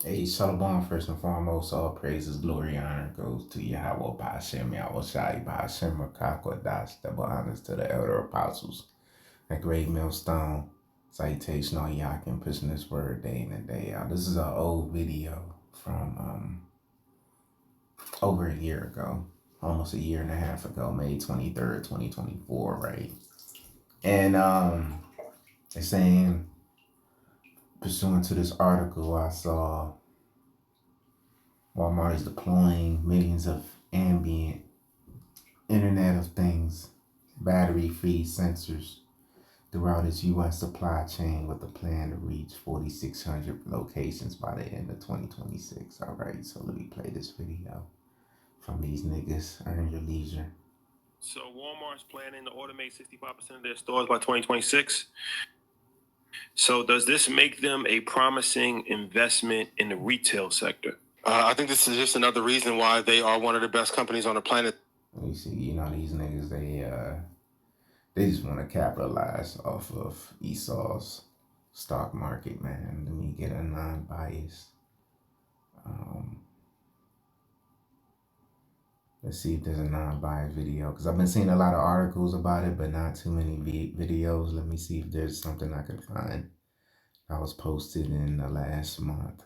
Hey, Shalom, first and foremost, all praises, glory, honor goes to Yahweh, Ba'ashem, Yahweh Shai, Ba'ashem, Rakakwadash, double honors to the elder apostles, that great millstone, citation on Yakin, pushing this word day in and day out. This is an old video from over a year ago, almost a year and a half ago, May 23rd, 2024, right? And they're saying, pursuant to this article, I saw Walmart is deploying millions of ambient Internet of Things battery-free sensors throughout its U.S. supply chain with a plan to reach 4,600 locations by the end of 2026. All right, so let me play this video from these niggas. Earn your leisure. So Walmart's planning to automate 65% of their stores by 2026. So does this make them a promising investment in the retail sector? I think this is just another reason why they are one of the best companies on the planet. You see, these niggas, they just want to capitalize off of Esau's stock market, man. Let me get a non-biased. Let's see if there's a non-biased video, because I've been seeing a lot of articles about it, but not too many videos. Let me see if there's something I can find that was posted in the last month.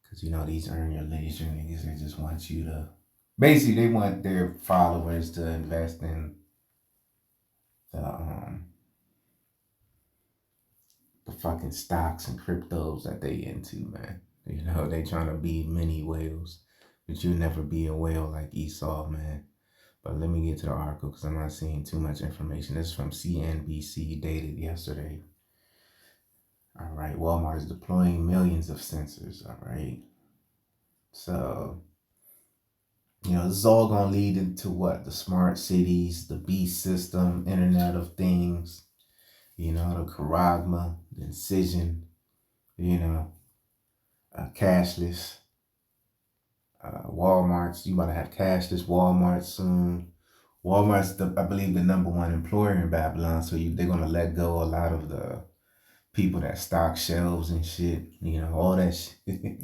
Because, these earn your leisure niggas, they just want you to... Basically, they want their followers to invest in the fucking stocks and cryptos that they into, man. They trying to be mini whales, but you'll never be a whale like Esau, man. But let me get to the article because I'm not seeing too much information. This is from CNBC, dated yesterday. All right, Walmart is deploying millions of sensors. All right. So, this is all going to lead into what? The smart cities, the beast system, Internet of Things, the Charagma, the Incision, cashless. Walmart's, you about to have cashless Walmart soon. Walmart's, I believe, the number one employer in Babylon, so they're going to let go a lot of the people that stock shelves and shit, all that shit.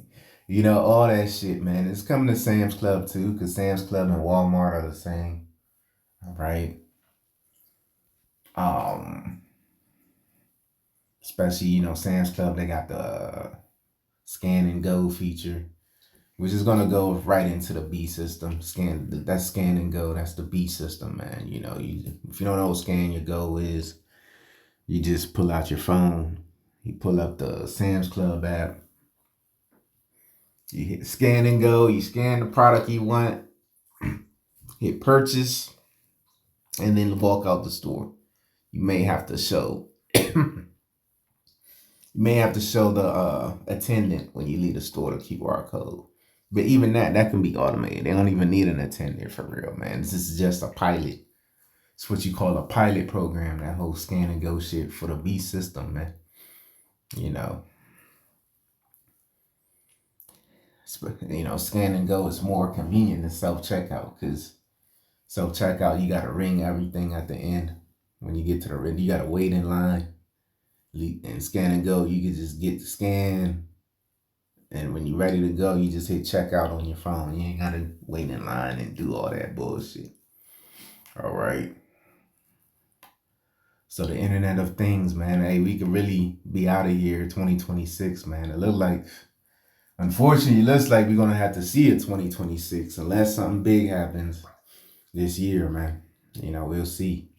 All that shit, man. It's coming to Sam's Club, too, because Sam's Club and Walmart are the same, all right? Especially, Sam's Club, they got the scan and go feature, which is gonna go right into the B system. That's scan and go. That's the B system, man. If you don't know what scan your go is, you just pull out your phone, you pull up the Sam's Club app, you hit scan and go, you scan the product you want, hit purchase, and then walk out the store. You may have to show the attendant when you leave the store the QR code. But even that can be automated. They don't even need an attendant for real, man. This is just a pilot. It's what you call a pilot program, that whole scan and go shit for the B system, man. Scan and go is more convenient than self-checkout, because self-checkout, you got to ring everything at the end. When you get to the end, you got to wait in line. And scan and go, you can just get the scan, and when you're ready to go, you just hit checkout on your phone. You ain't got to wait in line and do all that bullshit. All right. So the Internet of Things, man. Hey, we could really be out of here 2026, man. Unfortunately, it looks like we're going to have to see it 2026 unless something big happens this year, man. We'll see.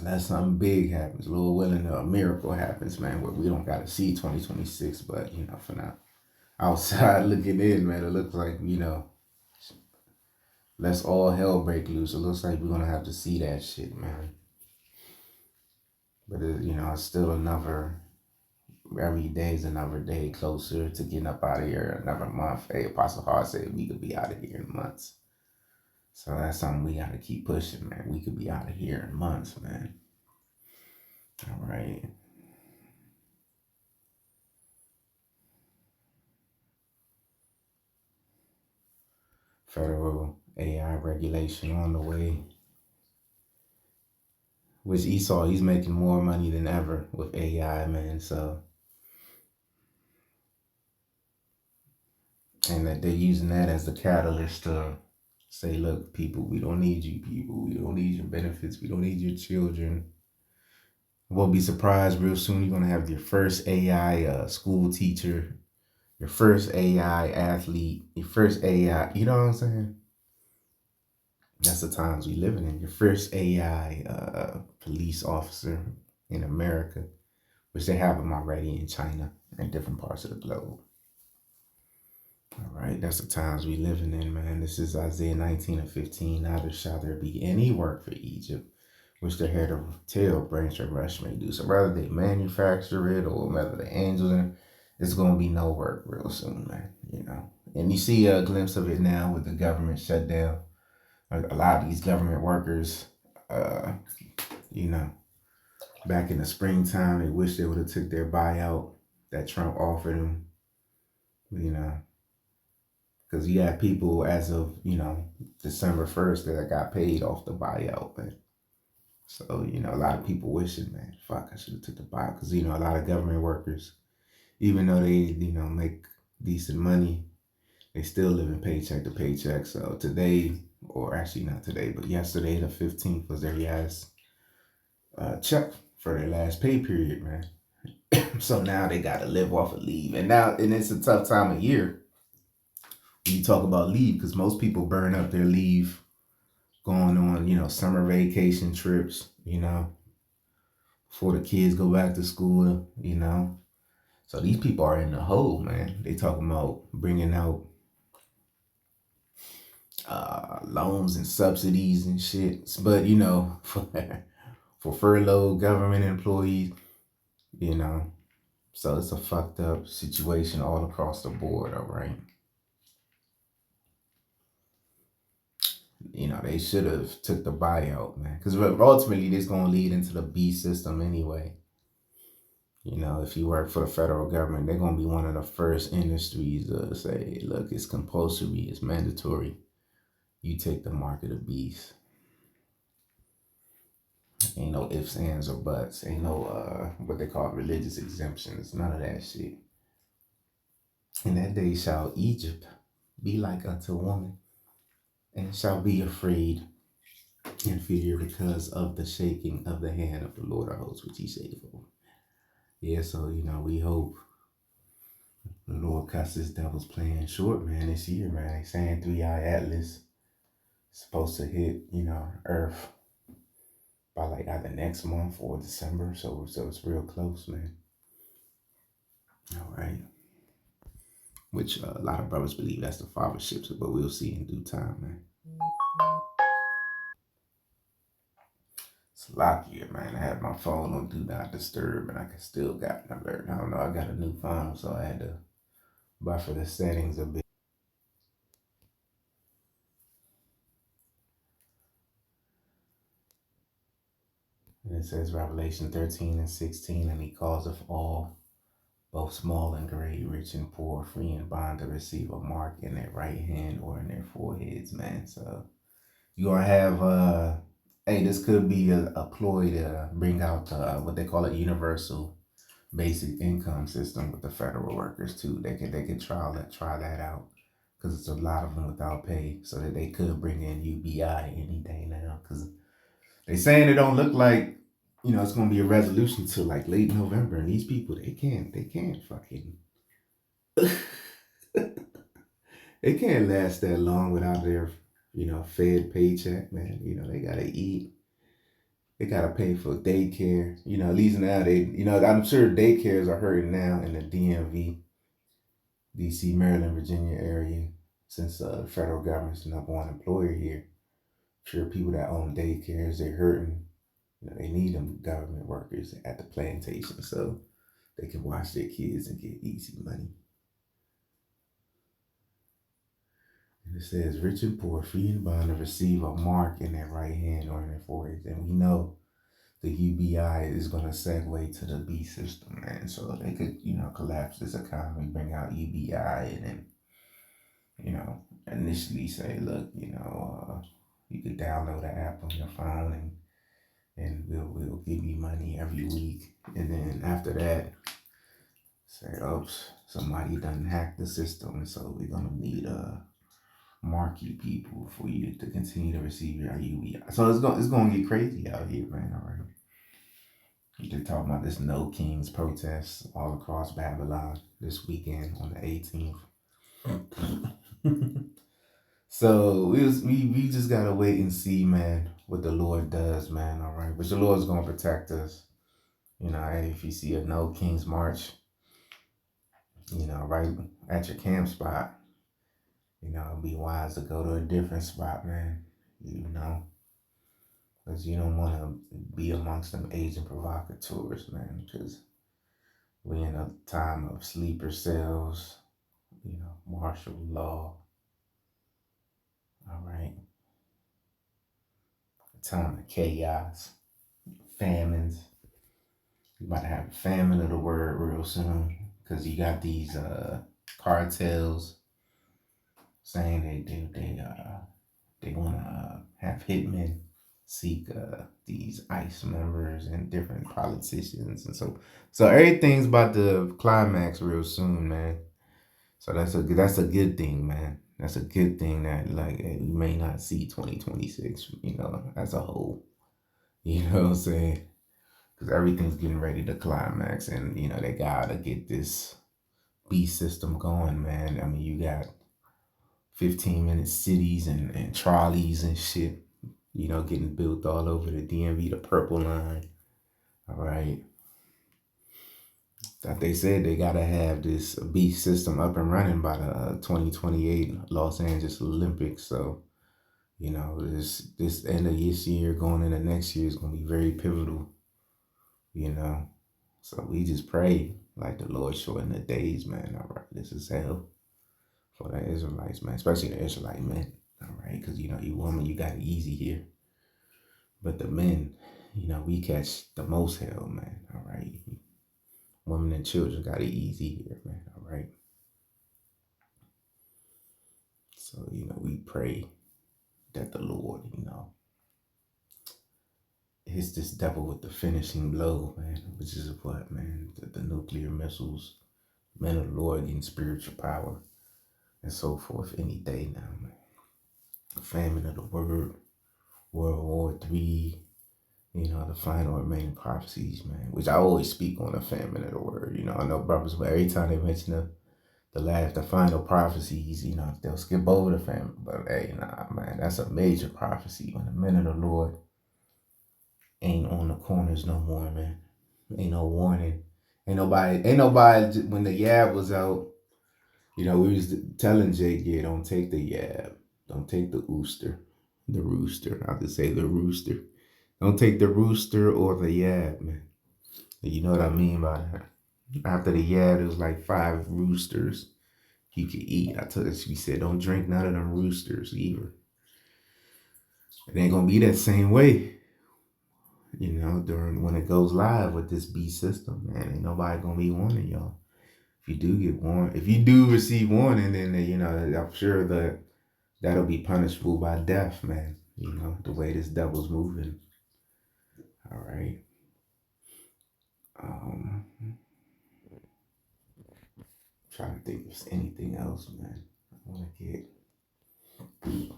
Unless something big happens, Lord willing, a miracle happens, man, where we don't got to see 2026. But, for now, outside looking in, man, it looks like, let's all hell break loose. It looks like we're going to have to see that shit, man. But, it's still every day is another day closer to getting up out of here, another month. Hey, Apostle Hart said we could be out of here in months. So that's something we got to keep pushing, man. We could be out of here in months, man. All right. Federal AI regulation on the way. Which Esau, he's making more money than ever with AI, man. So And that they're using that as the catalyst to say, look, people, we don't need you people. We don't need your benefits. We don't need your children. We'll be surprised real soon. You're going to have your first AI school teacher, your first AI athlete, your first AI, you know what I'm saying? That's the times we living in. Your first AI police officer in America, which they have them already in China and different parts of the globe. All right, that's the times we living in, man. This is Isaiah 19 and 15. Neither shall there be any work for Egypt, which the head of tail, branch, or rush may do. So whether they manufacture it or whether the angels in it, it's going to be no work real soon, man. You know, and you see a glimpse of it now with the government shutdown. A lot of these government workers, you know, back in the springtime, they wish they would have took their buyout that Trump offered them, you know, because you had people as of, you know, December 1st that got paid off the buyout, man. So, you know, a lot of people wishing, man, fuck, I should have took the buyout. Because, you know, a lot of government workers, even though they, you know, make decent money, they still live in paycheck to paycheck. So today, or actually not today, but yesterday, the 15th, was their last check for their last pay period, man. So now they got to live off of leave. And now, and it's a tough time of year when you talk about leave, because most people burn up their leave going on, you know, summer vacation trips, you know, before the kids go back to school, you know. So these people are in the hole, man. They talking about bringing out loans and subsidies and shit. But, you know, for furloughed government employees, you know. So it's a fucked up situation all across the board, all right? You know, they should have took the buyout, man. Because ultimately, this going to lead into the B system anyway. You know, if you work for the federal government, they're going to be one of the first industries to say, look, it's compulsory, it's mandatory. You take the mark of the beast. Ain't no ifs, ands, or buts. Ain't no, what they call religious exemptions. None of that shit. In that day shall Egypt be like unto a woman, and shall be afraid and fear because of the shaking of the hand of the Lord of hosts, which he saved for. Yeah, so, you know, we hope the Lord cuts this devil's plan short, man, this year, man. They saying 3-eye Atlas supposed to hit, you know, Earth by like either next month or December. So it's real close, man. All right. Which a lot of brothers believe that's the father ships, but we'll see in due time, man. It's a lot here, man. I had my phone on Do Not Disturb, and I can still got an alert. I don't know. I got a new phone, so I had to buffer the settings a bit. And it says Revelation 13 and 16, and he calls of all, both small and great, rich and poor, free and bond, to receive a mark in their right hand or in their foreheads, man. So you gonna have hey, this could be a ploy to bring out what they call a universal basic income system with the federal workers too. They could try that out, because it's a lot of them without pay, so that they could bring in UBI any day now, because they saying it don't look like, you know, it's gonna be a resolution till like late November, and these people they can't fucking they can't last that long without their, you know, fed paycheck, man. You know, they gotta eat. They gotta pay for daycare. You know, at least now they, you know, I'm sure daycares are hurting now in the DMV, DC, Maryland, Virginia area, since the federal government's the number one employer here. I'm sure people that own daycares, they're hurting. You know, they need them government workers at the plantation so they can watch their kids and get easy money. And it says, rich and poor, free and bond, to receive a mark in their right hand or in their forehead. And we know the UBI is going to segue to the B system, man. So they could, you know, collapse this economy, bring out UBI, and then, you know, initially say, look, you know, you could download the app on your phone, and we'll give you money every week. And then after that, say, oh, somebody done hacked the system, so we're gonna need marquee people for you to continue to receive your UBI. So it's gonna get crazy out here, man. All right. They're talking about this No Kings protest all across Babylon this weekend on the 18th. So we just gotta wait and see, man, what the Lord does, man. All right, but the Lord's gonna protect us. You know, hey, if you see a No Kings march, you know, right at your camp spot, you know, it'd be wise to go to a different spot, man. You know, because you don't want to be amongst them agent provocateurs, man. Because we in a time of sleeper cells, you know, martial law. All right. A time of chaos, famines. You about to have a famine of the word real soon. Because you got these cartels saying they want to have hitmen seek these ICE members and different politicians, and so everything's about to climax real soon, man. So that's a good thing, man. That's a good thing that like we may not see 2026, you know, as a whole. You know what I'm saying? Because everything's getting ready to climax, and you know they gotta get this B system going, man. I mean, you got 15-minute cities and trolleys and shit, you know, getting built all over the DMV, the Purple Line. All right. That they said they gotta have this beast system up and running by the 2028 Los Angeles Olympics. So, you know, this end of this year going into next year is gonna be very pivotal. You know, so we just pray like the Lord shorten the days, man. All right, this is hell for the Israelites, man, especially the Israelite men. All right, because you know, you woman, you got it easy here. But the men, you know, we catch the most hell, man. All right. Women and children got it easy here, man. All right. So, you know, we pray that the Lord, you know, hits this devil with the finishing blow, man, which is what, man? The nuclear missiles, men of the Lord getting spiritual power and so forth any day now, man. The famine of the word, World War III, you know, the final remaining prophecies, man, which I always speak on the famine of the word. You know, I know brothers, but every time they mention the final prophecies, you know, they'll skip over the famine. But hey, nah, man, that's a major prophecy when the men of the Lord ain't on the corners no more, man. Ain't no warning. Ain't nobody, when the Yab was out, you know, we was telling Jake, yeah, don't take the Yab. Don't take the rooster. I have to say the rooster. Don't take the rooster or the Yab, man. You know what I mean by that. After the Yab, there was like 5 roosters you could eat. We said, don't drink none of them roosters either. It ain't gonna be that same way, you know, when it goes live with this B system, man. Ain't nobody gonna be warning y'all. If you do get warned, if you do receive warning, then you know, I'm sure that'll be punishable by death, man. You know, the way this devil's moving. All right. Trying to think if there's anything else, man. I want to get.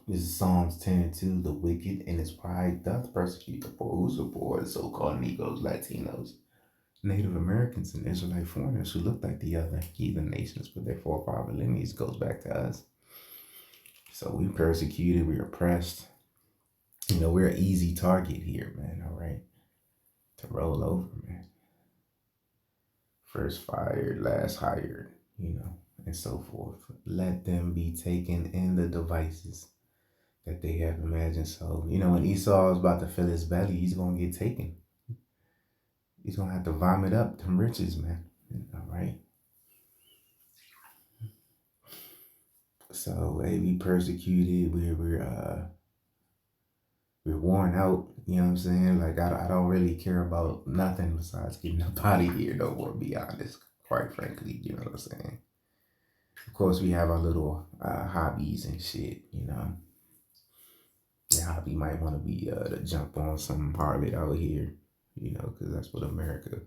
This is Psalms 10:2. The wicked in his pride doth persecute the poor. Who's the poor? The so-called Negroes, Latinos, Native Americans, and Israelite foreigners who look like the other heathen nations, but their forefather lineage goes back to us. So we persecuted, we oppressed. You know, we're an easy target here, man. All right, to roll over, man. First fired, last hired. You know, and so forth. Let them be taken in the devices that they have imagined. So, you know, when Esau is about to fill his belly, he's going to get taken. He's going to have to vomit up them riches, man. All right. So, hey, we persecuted. We're worn out. You know what I'm saying? Like, I don't really care about nothing besides getting up out of here, no more, be honest. Quite frankly, you know what I'm saying? Of course, we have our little hobbies and shit, you know. Your hobby might want to be to jump on some harlot out here, you know, because that's what America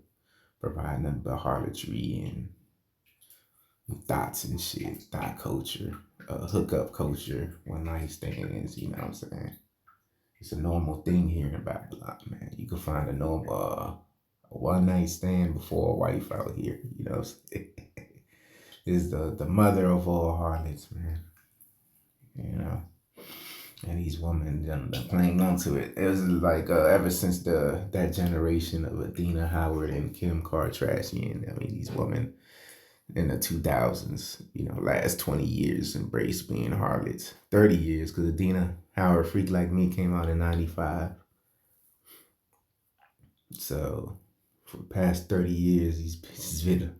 providing them, the harlotry and thoughts and shit, thought culture, hookup culture, one night stands, you know what I'm saying? It's a normal thing here in Babylon, man. You can find a normal one night stand before a wife out here, you know what I'm saying? Is the mother of all harlots, man. You know? And these women done cling onto it. It was like ever since that generation of Adina Howard and Kim Kardashian. I mean, these women in the 2000s, you know, last 20 years embraced being harlots. 30 years, because Adina Howard, Freak Like Me, came out in 95. So for the past 30 years, these bitches been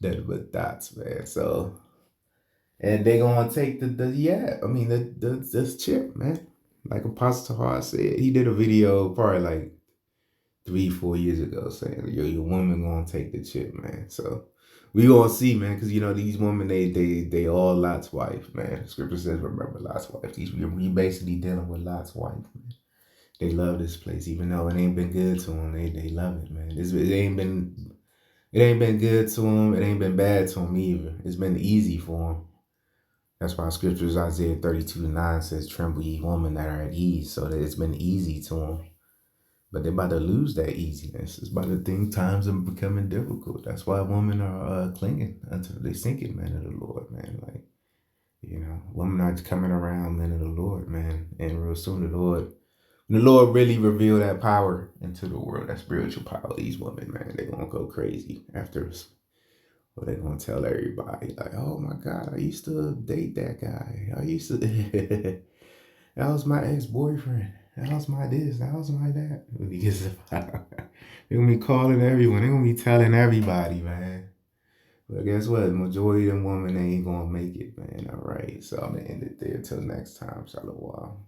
nothing but dots, man. So, and they gonna take the chip, man. Like Apostle Hart said, he did a video probably like 3-4 years ago saying, "Yo, your woman gonna take the chip, man." So we gonna see, man, because you know these women, they all Lot's wife, man. Scripture says, "Remember Lot's wife." We basically dealing with Lot's wife, man. They love this place, even though it ain't been good to them. They love it, man. It ain't been good to them. It ain't been bad to them either. It's been easy for them. That's why scriptures Isaiah 32:9 says, "Tremble ye women that are at ease," so that it's been easy to them. But they're about to lose that easiness. It's about to think times are becoming difficult. That's why women are clinging until they sinking men of the Lord, man. Like, you know, women are coming around men of the Lord, man. And real soon the Lord really reveal that power into the world, that spiritual power. These women, man, they gonna go crazy after us. Or they gonna tell everybody, like, "Oh my God, I used to date that guy. I used to that was my ex-boyfriend. That was my this, that was my that." Because they're gonna be calling everyone, they're gonna be telling everybody, man. But guess what? The majority of them women ain't gonna make it, man. All right. So I'm gonna end it there. Till next time. Shalom.